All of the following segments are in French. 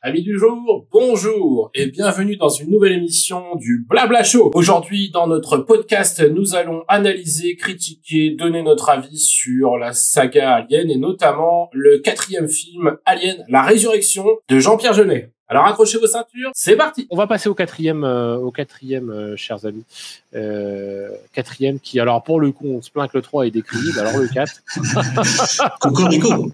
Amis du jour, bonjour et bienvenue dans une nouvelle émission du Blabla Show. Aujourd'hui, dans notre podcast, nous allons analyser, critiquer, donner notre avis sur la saga Alien et notamment le 4e film Alien, la résurrection de Jean-Pierre Jeunet. Alors accrochez vos ceintures, c'est parti. On va passer au quatrième, chers amis. Quatrième qui, alors pour le coup, on se plaint que le 3 est décrié, alors le 4. Cocorico.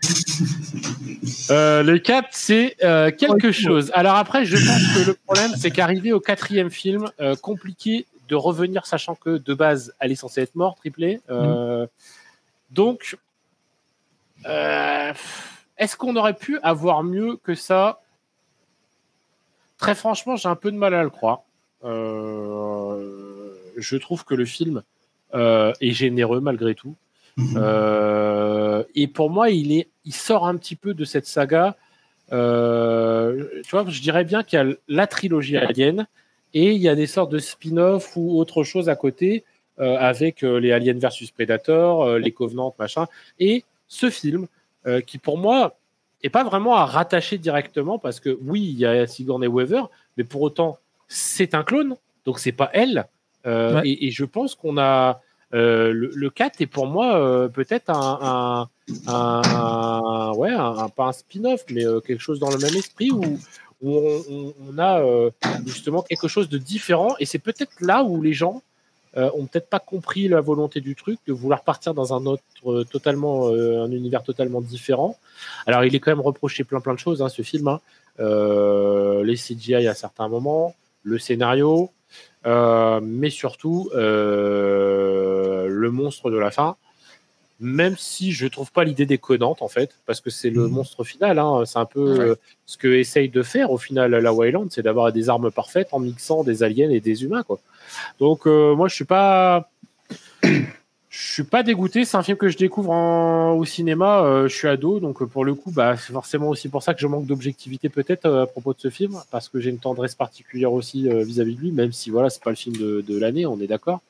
Le 4, c'est quelque chose. Alors après, je pense que le problème, c'est qu'arrivé au 4e film, compliqué de revenir, sachant que de base, elle est censée être morte, triplée. Donc, est-ce qu'on aurait pu avoir mieux que ça? Très franchement, j'ai un peu de mal à le croire. Je trouve que le film est généreux malgré tout. Et pour moi, il sort un petit peu de cette saga. Tu vois, je dirais bien qu'il y a la trilogie Alien et il y a des sortes de spin-off ou autre chose à côté avec les Aliens versus Predator, les Covenants, machin. Et ce film qui, pour moi, et pas vraiment à rattacher directement parce que oui, il y a Sigourney Weaver, mais pour autant, c'est un clone, donc c'est pas elle. Ouais. Et je pense qu'on a le 4 est pour moi peut-être pas un spin-off, mais quelque chose dans le même esprit où on a justement quelque chose de différent. Et c'est peut-être là où les gens ont peut-être pas compris la volonté du truc de vouloir partir dans un autre un univers totalement différent. Alors il est quand même reproché plein de choses ce film, les CGI à certains moments, le scénario, mais surtout le monstre de la fin, même si je trouve pas l'idée déconnante en fait, parce que c'est le monstre final, c'est un peu ce que essaye de faire au final la Wayland, c'est d'avoir des armes parfaites en mixant des aliens et des humains, quoi. Donc moi je suis pas dégoûté, c'est un film que je découvre au cinéma, je suis ado, donc pour le coup c'est forcément aussi pour ça que je manque d'objectivité peut-être à propos de ce film, parce que j'ai une tendresse particulière aussi vis-à-vis de lui, même si voilà, c'est pas le film de l'année, on est d'accord.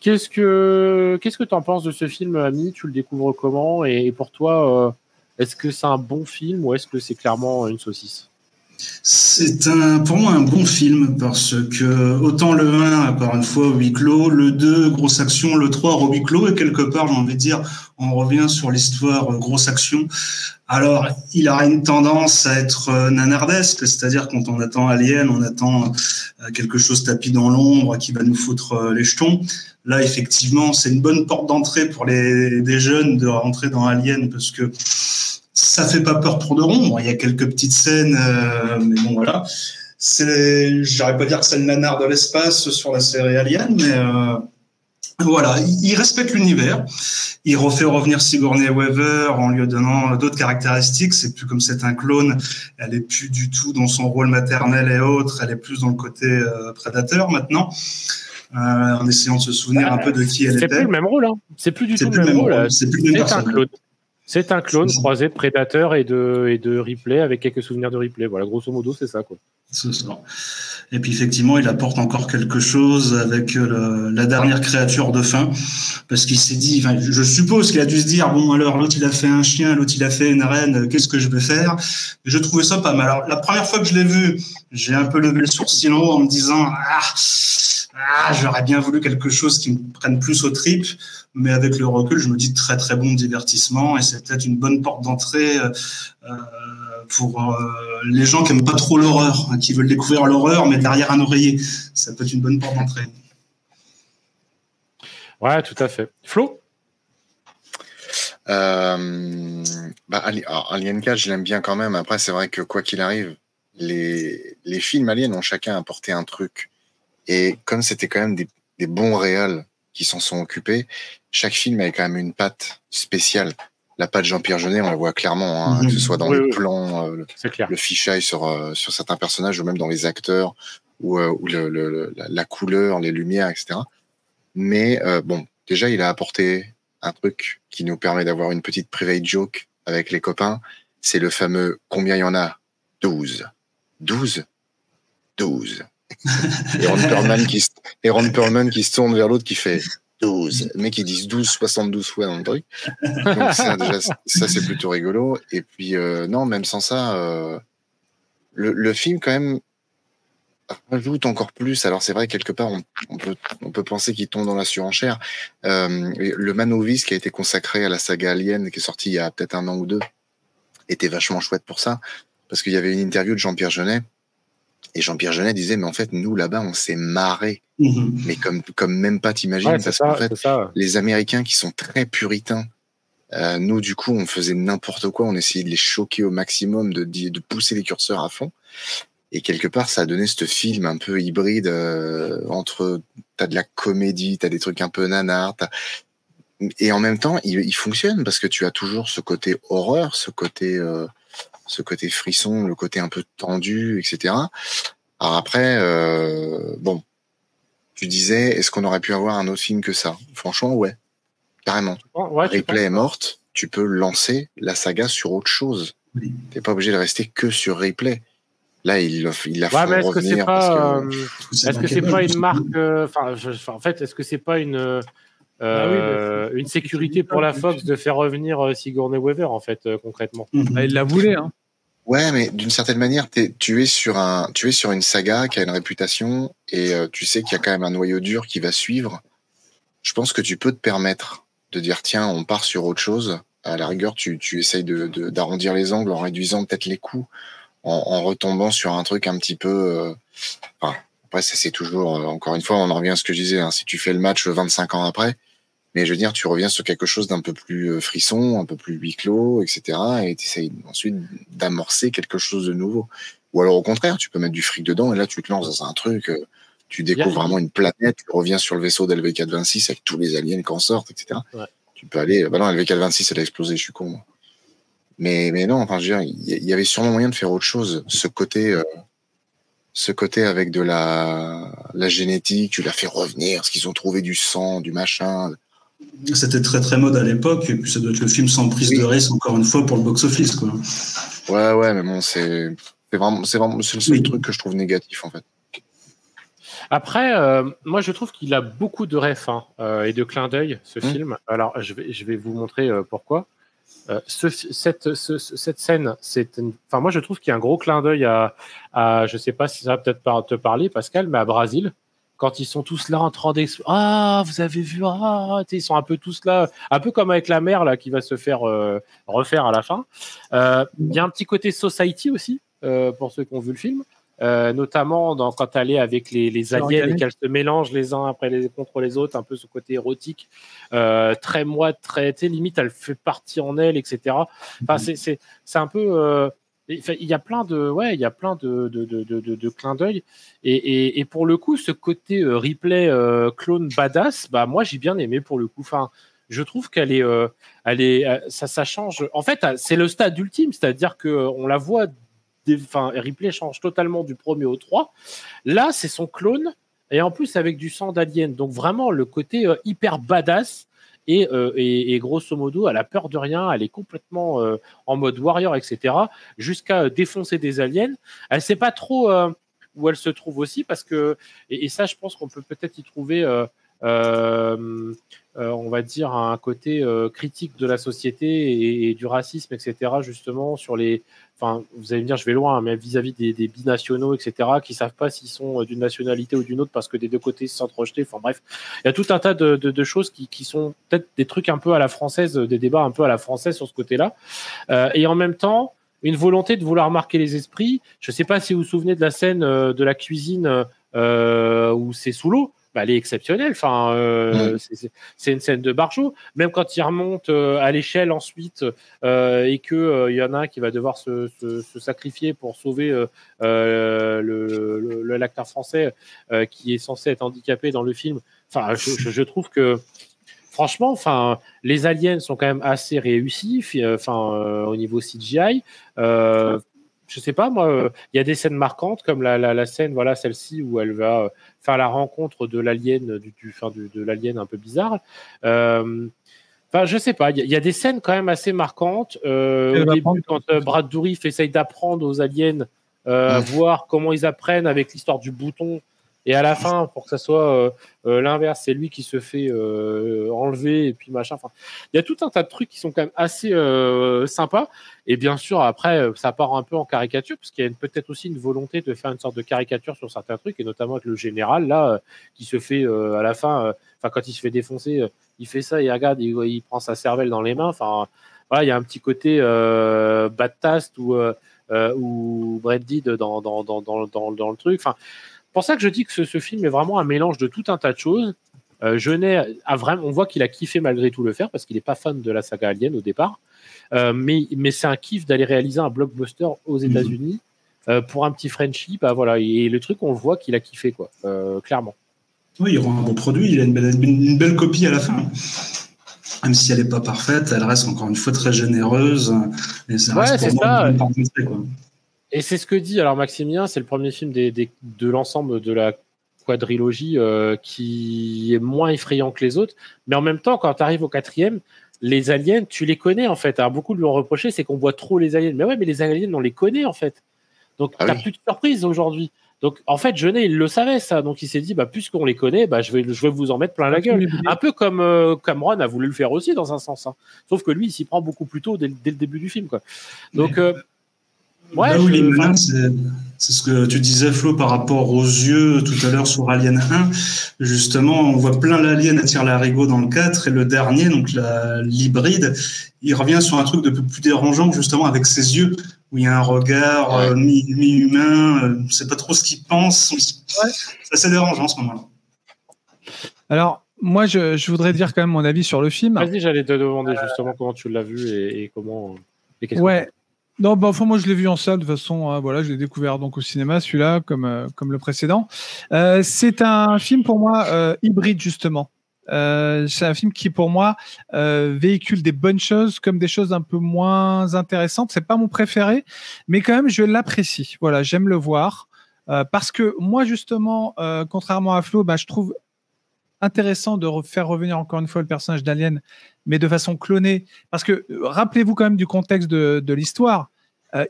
Qu'est-ce que tu en penses de ce film, Ami? Tu le découvres comment? Et pour toi, est-ce que c'est un bon film ou est-ce que c'est clairement une saucisse? C'est pour moi un bon film parce que autant le 1, encore une fois, huis clos, le 2, grosse action, le 3, huis clos, et quelque part, j'ai envie de dire, on revient sur l'histoire grosse action. Alors, il a une tendance à être nanardesque, c'est-à-dire quand on attend Alien, on attend quelque chose tapis dans l'ombre qui va nous foutre les jetons. Là, effectivement, c'est une bonne porte d'entrée pour des jeunes de rentrer dans Alien parce que ça fait pas peur pour de rond. Bon, il y a quelques petites scènes, mais bon, voilà. J'arrive pas à dire que c'est le nanar de l'espace sur la série Alien, mais voilà, il respecte l'univers. Il refait revenir Sigourney Weaver en lui donnant d'autres caractéristiques. C'est plus comme c'est un clone. Elle est plus du tout dans son rôle maternel et autres. Elle est plus dans le côté prédateur maintenant. En essayant de se souvenir un peu de qui elle était. C'est plus le même rôle. C'est plus du tout le même rôle. C'est plus le même un clone. C'est un clone croisé de Predator et de Ripley avec quelques souvenirs de Ripley. Voilà, grosso modo, c'est ça, quoi. C'est ça. Et puis effectivement, il apporte encore quelque chose avec la dernière créature de fin, parce qu'il s'est dit, je suppose qu'il a dû se dire, bon alors l'autre il a fait un chien, l'autre il a fait une reine, qu'est-ce que je vais faire? Et je trouvais ça pas mal. Alors la première fois que je l'ai vu, j'ai un peu levé le sourcil en haut en me disant, j'aurais bien voulu quelque chose qui me prenne plus aux tripes, mais avec le recul, je me dis très très bon divertissement et c'est peut-être une bonne porte d'entrée pour les gens qui aiment pas trop l'horreur, qui veulent découvrir l'horreur, mais derrière un oreiller. Ça peut être une bonne porte d'entrée. Ouais, tout à fait. Flo? Alien 4, je l'aime bien quand même. Après, c'est vrai que quoi qu'il arrive, les films Alien ont chacun apporté un truc. Et comme c'était quand même des bons réals qui s'en sont occupés, chaque film avait quand même une patte spéciale. La patte Jean-Pierre Jeunet, on la voit clairement, que ce soit dans les plans, le fisheye sur certains personnages, ou même dans les acteurs, ou la couleur, les lumières, etc. Mais bon, déjà, il a apporté un truc qui nous permet d'avoir une petite private joke avec les copains. C'est le fameux « Combien il y en a ?» 12. 12 12. Et Ron Perlman qui se tourne vers l'autre qui fait 12. Le mec, ils disent 12, 72 fois dans le truc. Donc ça c'est plutôt rigolo. Et puis, non, même sans ça, le film quand même rajoute encore plus. Alors c'est vrai, quelque part on peut penser qu'il tombe dans la surenchère. Le Manovis qui a été consacré à la saga Alien, qui est sorti il y a peut-être 1 an ou 2, était vachement chouette pour ça, parce qu'il y avait une interview de Jean-Pierre Jeunet, et Jean-Pierre Jeunet disait, mais en fait nous là-bas on s'est marré, mais comme même pas t'imagines, Ouais, parce ça, qu'en fait ça. les Américains qui sont très puritains, nous du coup on faisait n'importe quoi, on essayait de les choquer au maximum, de pousser les curseurs à fond. Et quelque part, ça a donné ce film un peu hybride entre, t'as de la comédie, t'as des trucs un peu nanars, et en même temps, il fonctionne parce que tu as toujours ce côté horreur, ce côté frisson, le côté un peu tendu, etc. Alors après, bon, tu disais, est-ce qu'on aurait pu avoir un autre film que ça? Franchement, ouais, carrément. Ouais, Ripley est morte, tu peux lancer la saga sur autre chose. Oui. T'es pas obligé de rester que sur Ripley. Là, il la font mais est-ce que c'est revenir pas, parce que... est-ce que c'est pas une marque, en fait, est-ce que c'est pas une sécurité pour la Fox de faire revenir Sigourney Weaver, en fait, concrètement? Il la voulait, hein. Ouais, mais d'une certaine manière, tu es sur une saga qui a une réputation, et tu sais qu'il y a quand même un noyau dur qui va suivre. Je pense que tu peux te permettre de dire, tiens, on part sur autre chose. À la rigueur, tu essayes d'arrondir les angles en réduisant peut-être les coûts, en retombant sur un truc un petit peu... après, ça c'est toujours... encore une fois, on en revient à ce que je disais. Hein, si tu fais le match 25 ans après, mais je veux dire, tu reviens sur quelque chose d'un peu plus frisson, un peu plus huis clos, etc. Et tu essayes ensuite d'amorcer quelque chose de nouveau. Ou alors au contraire, tu peux mettre du fric dedans et là tu te lances dans un truc... tu découvres vraiment une planète, tu reviens sur le vaisseau d'LV426 avec tous les aliens qui en sortent, etc. Ouais. Tu peux aller... Bah non, LV426, elle a explosé, je suis con. Moi. Mais non, enfin, je veux dire, il y avait sûrement moyen de faire autre chose. Ce côté avec de la génétique, tu l'as fait revenir, ce qu'ils ont trouvé du sang, du machin. C'était très très mode à l'époque, et puis ça doit être le film sans prise de risque, encore une fois, pour le box-office, quoi. Ouais, mais bon, c'est le seul truc que je trouve négatif, en fait. Après, moi, je trouve qu'il a beaucoup de refs et de clins d'œil, ce film. Alors, je vais vous montrer pourquoi. Cette scène, moi, je trouve qu'il y a un gros clin d'œil à je sais pas si ça va peut-être te parler, Pascal, mais à Brésil, quand ils sont tous là en train d'exploser. Ah, vous avez vu, ils sont un peu tous là, un peu comme avec la mère là qui va se faire refaire à la fin. Il y a un petit côté Society aussi, pour ceux qui ont vu le film. Notamment quand elle est avec les aliens et qu'elles se mélangent les uns contre les autres, un peu ce côté érotique, très moite, très limite elle fait partie en elle, etc. Enfin, c'est un peu il y a plein de clins d'œil et pour le coup ce côté Ripley clone badass, bah moi j'ai bien aimé pour le coup. Enfin, je trouve qu'elle est ça change. En fait, c'est le stade ultime, c'est-à-dire que on la voit. Ripley change totalement du 1er au 3. Là, c'est son clone, et en plus avec du sang d'alien. Donc vraiment, le côté hyper badass, et grosso modo, elle a peur de rien, elle est complètement en mode warrior, etc., jusqu'à défoncer des aliens. Elle ne sait pas trop où elle se trouve aussi, parce que, et ça, je pense qu'on peut peut-être y trouver... on va dire un côté critique de la société et du racisme, etc., justement sur les... Enfin, vous allez me dire, je vais loin, mais vis-à-vis des binationaux, etc., qui savent pas s'ils sont d'une nationalité ou d'une autre parce que des deux côtés ils se sentent rejetés. Enfin bref, il y a tout un tas de choses qui sont peut-être des trucs un peu à la française, des débats un peu à la française sur ce côté-là. Et en même temps, une volonté de vouloir marquer les esprits. Je sais pas si vous vous souvenez de la scène de la cuisine où c'est sous l'eau. Bah, elle est exceptionnelle. Enfin, c'est une scène de Barjot. Même quand il remonte à l'échelle ensuite et que y en a un qui va devoir se sacrifier pour sauver l'acteur français qui est censé être handicapé dans le film. Enfin, je trouve que franchement, enfin, les aliens sont quand même assez réussis. Au niveau CGI. Je sais pas, moi, il y a des scènes marquantes comme la scène, voilà, celle-ci où elle va faire la rencontre de l'alien, de l'alien un peu bizarre. Je sais pas, il y a des scènes quand même assez marquantes. Au début, quand Brad Dourif essaye d'apprendre aux aliens, voir comment ils apprennent avec l'histoire du bouton. et à la fin, pour que ça soit l'inverse, c'est lui qui se fait enlever et puis machin. Enfin, il y a tout un tas de trucs qui sont quand même assez sympas. Et bien sûr, après, ça part un peu en caricature, parce qu'il y a peut-être aussi une volonté de faire une sorte de caricature sur certains trucs, et notamment avec le général, là, qui se fait à la fin, quand il se fait défoncer, il fait ça, il regarde, il prend sa cervelle dans les mains. Enfin, voilà, il y a un petit côté Bad Taste ou Brad Pitt dans le truc. Enfin, c'est pour ça que je dis que ce film est vraiment un mélange de tout un tas de choses. Jeunet on voit qu'il a kiffé malgré tout le faire, parce qu'il n'est pas fan de la saga Alien au départ. Mais c'est un kiff d'aller réaliser un blockbuster aux États-Unis pour un petit Frenchie. Bah voilà, et le truc, on le voit qu'il a kiffé, quoi, clairement. Oui, il rend un bon produit, il a une belle copie à la fin. Même si elle n'est pas parfaite, elle reste encore une fois très généreuse. Et ça reste pour moi une partie, quoi. Et c'est ce que dit alors Maximien, c'est le premier film de l'ensemble de la quadrilogie qui est moins effrayant que les autres. Mais en même temps, quand tu arrives au 4e, les aliens, tu les connais en fait. Alors beaucoup lui ont reproché, c'est qu'on voit trop les aliens. Mais ouais, mais les aliens, on les connaît en fait. Donc t'as plus de surprise aujourd'hui. Donc en fait, Jeunet, il le savait ça. Donc il s'est dit, puisqu'on les connaît, je vais vous en mettre plein la gueule. Un peu comme Cameron a voulu le faire aussi dans un sens. Hein. Sauf que lui, il s'y prend beaucoup plus tôt dès le début du film, quoi. Donc là où il est malin, c'est ce que tu disais, Flo, par rapport aux yeux tout à l'heure sur Alien 1. Justement, on voit plein l'alien à tire-larigot dans le 4, et le dernier, donc l'hybride, il revient sur un truc de plus dérangeant, justement, avec ses yeux, où il y a un regard mi-humain, on ne sait pas trop ce qu'il pense. C'est assez dérangeant en ce moment-là. Alors, moi, je voudrais dire quand même mon avis sur le film. Vas-y, j'allais te demander justement comment tu l'as vu et comment. Et ouais. Non, moi je l'ai vu en salle de toute façon. Voilà, je l'ai découvert donc au cinéma, celui-là, comme le précédent. C'est un film pour moi hybride justement. C'est un film qui pour moi véhicule des bonnes choses comme des choses un peu moins intéressantes. C'est pas mon préféré, mais quand même je l'apprécie. Voilà, j'aime le voir parce que moi justement, contrairement à Flo, je trouve intéressant de faire revenir encore une fois le personnage d'Alien, mais de façon clonée. Parce que rappelez-vous quand même du contexte de l'histoire.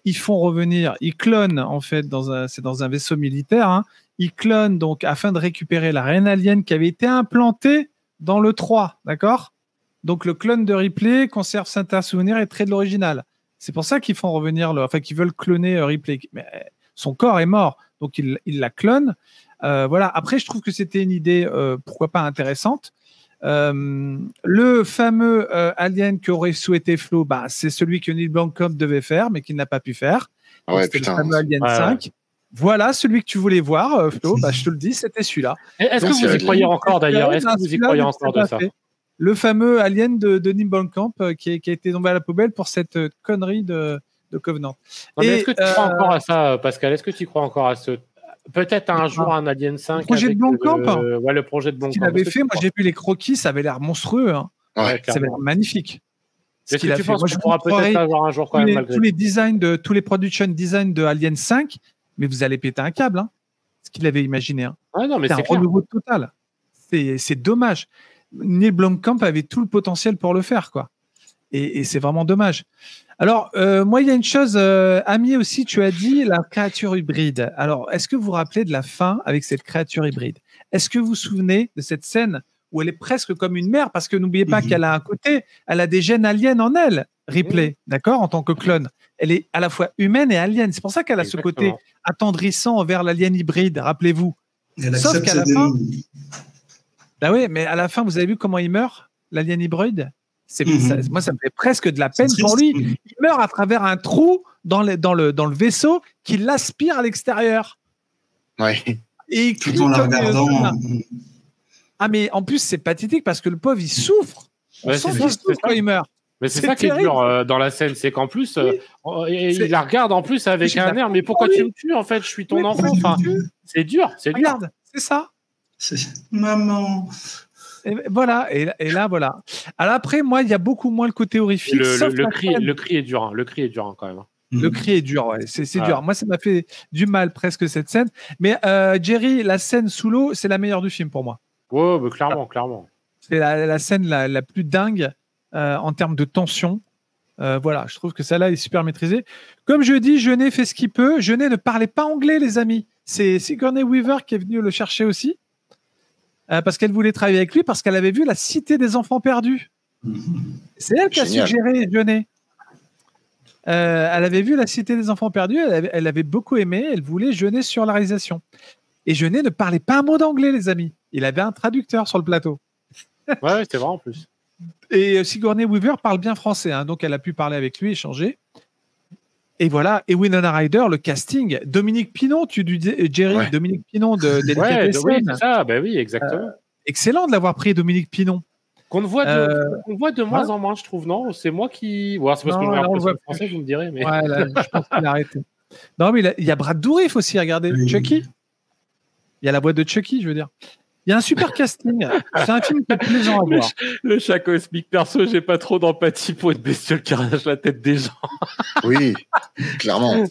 Ils font revenir, ils clonent en fait, c'est dans un vaisseau militaire. Hein, ils clonent donc afin de récupérer la reine alien qui avait été implantée dans le 3, d'accord ? Donc le clone de Ripley conserve certains souvenirs et traits de l'original. C'est pour ça qu'ils font revenir, qu'ils veulent cloner Ripley. Mais son corps est mort, donc ils la clonent. Voilà. Après, je trouve que c'était une idée, pourquoi pas intéressante. Le fameux Alien qu'aurait souhaité Flo, c'est celui que Neil Blomkamp devait faire, mais qu'il n'a pas pu faire. C'était le fameux Alien 5. Voilà, celui que tu voulais voir, Flo. Je te le dis, c'était celui-là. Est-ce que vous y croyez encore d'ailleurs ? Est-ce que vous y croyez encore de ça ? Le fameux Alien de Neil Blomkamp qui a été tombé à la poubelle pour cette connerie de Covenant. Est-ce que tu crois encore à ça, Pascal ? Est-ce que tu crois encore à ce... Peut-être un jour un Alien 5. Le projet de Blomkamp. Le projet de Blomkamp. Ce qu'il avait fait, moi j'ai vu les croquis, ça avait l'air monstrueux. Hein. Ouais, ça avait l'air magnifique. Est-ce que tu penses qu'on pourra peut-être avoir un jour quand même malgré tous les production design de Alien 5, mais vous allez péter un câble, hein, ce qu'il avait imaginé. Hein. Ouais, non, mais c'est un renouveau total. C'est dommage. Neil Blomkamp avait tout le potentiel pour le faire, quoi. Et c'est vraiment dommage. Alors, moi, il y a une chose, Ami aussi, tu as dit la créature hybride. Alors, est-ce que vous vous rappelez de la fin avec cette créature hybride ? Est-ce que vous vous souvenez de cette scène où elle est presque comme une mère, parce que n'oubliez pas qu'elle a un côté, elle a des gènes aliens en elle, Ripley, d'accord, en tant que clone. Elle est à la fois humaine et alien. C'est pour ça qu'elle a ce côté attendrissant envers l'alien hybride, rappelez-vous. Sauf qu'à la fin... oui, mais à la fin, vous avez vu comment il meurt, l'alien hybride ? Moi, ça me fait presque de la peine pour lui. Il meurt à travers un trou dans le vaisseau qui l'aspire à l'extérieur. Ouais. Et il crie tout en la regardant. Ah, mais en plus, c'est pathétique parce que le pauvre, il souffre. On sent qu'il souffre quand il meurt. Mais c'est ça qui est dur dans la scène, c'est qu'en plus, il la regarde en plus avec un air. Mais pourquoi tu me tues en fait ? Je suis ton enfant. Enfin, c'est dur, c'est dur. Regarde, c'est ça. Maman. Et voilà, et là, voilà. Alors après, moi, il y a beaucoup moins le côté horrifique. Le cri est dur, hein. Le cri est dur quand même. Le cri est dur, ouais. C'est dur. Moi, ça m'a fait du mal presque cette scène. Mais Jerry, la scène sous l'eau, c'est la meilleure du film pour moi. Ouais, mais clairement. C'est la scène la plus dingue en termes de tension. Voilà, je trouve que celle-là est super maîtrisée. Comme je dis, Jeunet fait ce qu'il peut. Jeunet ne parlait pas anglais, les amis. c'est Sigourney Weaver qui est venue le chercher aussi, parce qu'elle voulait travailler avec lui, parce qu'elle avait vu La Cité des Enfants Perdus. C'est elle qui a suggéré Jeunet. Elle avait vu La Cité des Enfants Perdus, elle avait beaucoup aimé, elle voulait Jeunet sur la réalisation. Et Jeunet ne parlait pas un mot d'anglais, les amis. Il avait un traducteur sur le plateau. Ouais, c'est vrai en plus. Et Sigourney Weaver parle bien français, hein, donc elle a pu parler avec lui, échanger. Et voilà, et Winona Ryder, le casting, Dominique Pinon, tu disais, Jerry, Ouais. Dominique Pinon de Oui, c'est ça, bah oui, exactement. Excellent de l'avoir pris, Dominique Pinon. Qu'on voit de moins en moins, je trouve, non? C'est moi qui. Ouais, c'est parce que je regarde le français, vous me direz. Mais... Ouais, là, je pense qu'il a arrêté. Non, mais il y a Brad Dourif aussi, regardez. Oui. Chucky. Il y a la boîte de Chucky, je veux dire. Il y a un super casting. C'est un film qui est plaisant à voir. Le chat cosmique, perso, j'ai pas trop d'empathie pour une bestiole qui arrache la tête des gens. Oui, clairement.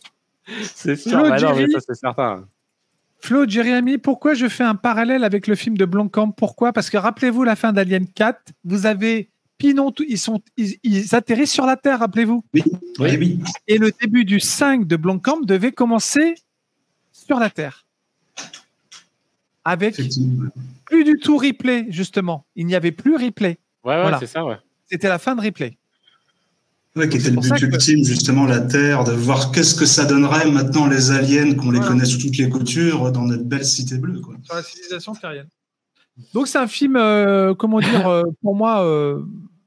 C'est sûr, Flo, bah non, mais Jerry. ça, c'est certain. Flo, Jérémy, pourquoi je fais un parallèle avec le film de Blomkamp? Pourquoi? Parce que rappelez-vous la fin d'Alien 4, vous avez Pinon, ils atterrissent sur la Terre, rappelez-vous. Oui. Et le début du 5 de Blomkamp devait commencer sur la Terre. Avec plus du tout Ripley, justement. Il n'y avait plus Ripley. Ouais, Voilà. c'est ça, ouais. C'était la fin de Ripley. Ouais, qui était C'est le pour ça but que- ultime, justement, la Terre, de voir qu'est-ce que ça donnerait maintenant les aliens, qu'on les Voilà. connaît sous toutes les coutures, dans notre belle cité bleue. Quoi. Sur la civilisation terrienne. Donc c'est un film, comment dire, pour moi,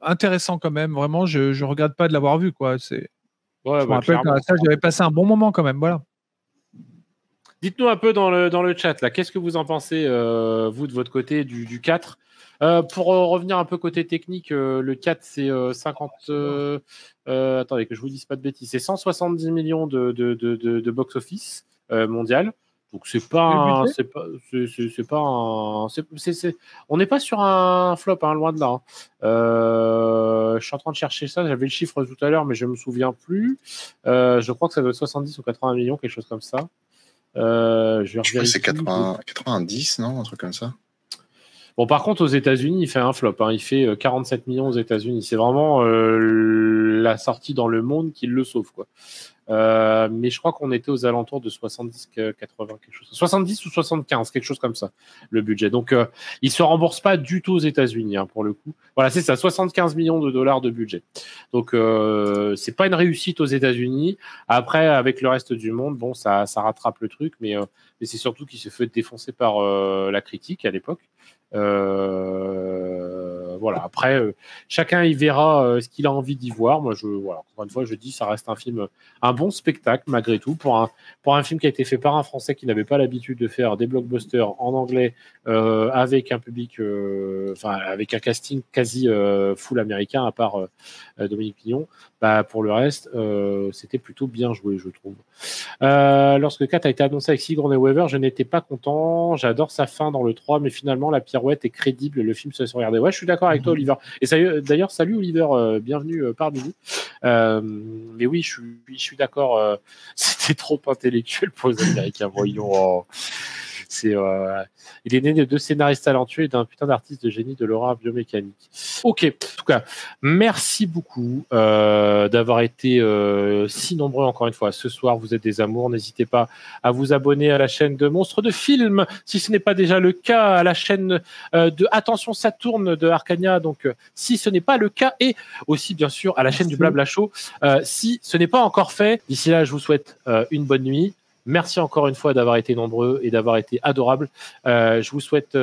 intéressant quand même. Vraiment, je ne regrette pas de l'avoir vu. Quoi. Ouais, Je me rappelle qu'à ça, j'avais passé un bon moment quand même. Voilà. Dites-nous un peu dans le chat, là, qu'est-ce que vous en pensez, vous, de votre côté, du 4 pour revenir un peu côté technique, le 4, c'est 50... attendez, que je vous dise pas de bêtises. C'est 170 millions de box-office mondial. Donc, c'est pas Le un... On n'est pas sur un flop, hein, loin de là. Je suis en train de chercher ça. J'avais le chiffre tout à l'heure, mais je me souviens plus. Je crois que ça doit être 70 ou 80 millions, quelque chose comme ça. Je crois que c'est 90, non? Un truc comme ça. Bon, par contre, aux États-Unis, il fait un flop. Hein. Il fait 47 millions aux États-Unis. C'est vraiment la sortie dans le monde qui le sauve, quoi. Mais je crois qu'on était aux alentours de 70, 80, quelque chose. 70 ou 75, quelque chose comme ça, le budget. Donc, il se rembourse pas du tout aux États-Unis, hein, pour le coup. Voilà, c'est ça, 75 millions de dollars de budget. Donc, c'est pas une réussite aux États-Unis. Après, avec le reste du monde, bon, ça rattrape le truc, mais c'est surtout qu'il s'est fait défoncer par la critique à l'époque. Voilà. Après, chacun y verra ce qu'il a envie d'y voir. Moi, voilà, encore une fois, je dis, ça reste un bon spectacle malgré tout pour un film qui a été fait par un Français qui n'avait pas l'habitude de faire des blockbusters en anglais avec un public, avec un casting quasi full américain à part Dominique Pinon. Bah, pour le reste, c'était plutôt bien joué, je trouve. Lorsque 4 a été annoncé avec Sigourney Weaver, je n'étais pas content. J'adore sa fin dans le 3, mais finalement, la pirouette est crédible. Le film se laisse regarder. Ouais, je suis d'accord avec toi, Oliver. Et d'ailleurs, salut, Oliver. Bienvenue parmi nous. Mais oui, je suis d'accord. C'était trop intellectuel pour les Américains. Voyons. Il est né de 2 scénaristes talentueux et d'un putain d'artiste de génie de l'aura biomécanique. Ok, en tout cas, merci beaucoup d'avoir été si nombreux encore une fois ce soir. Vous êtes des amours. N'hésitez pas à vous abonner à la chaîne de Monstres de Film si ce n'est pas déjà le cas, à la chaîne de Attention Saturne de Arcania, donc si ce n'est pas le cas, et aussi bien sûr à la chaîne du Blabla Show si ce n'est pas encore fait. D'ici là, je vous souhaite une bonne nuit. Merci encore une fois d'avoir été nombreux et d'avoir été adorables. Je vous souhaite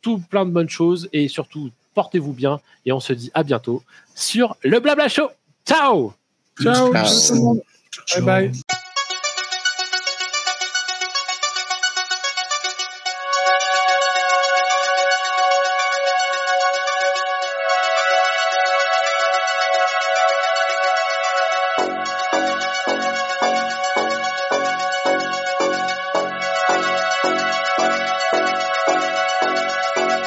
tout plein de bonnes choses et surtout, portez-vous bien et on se dit à bientôt sur le Blabla Show. Ciao! Ciao. Ciao. Bye bye.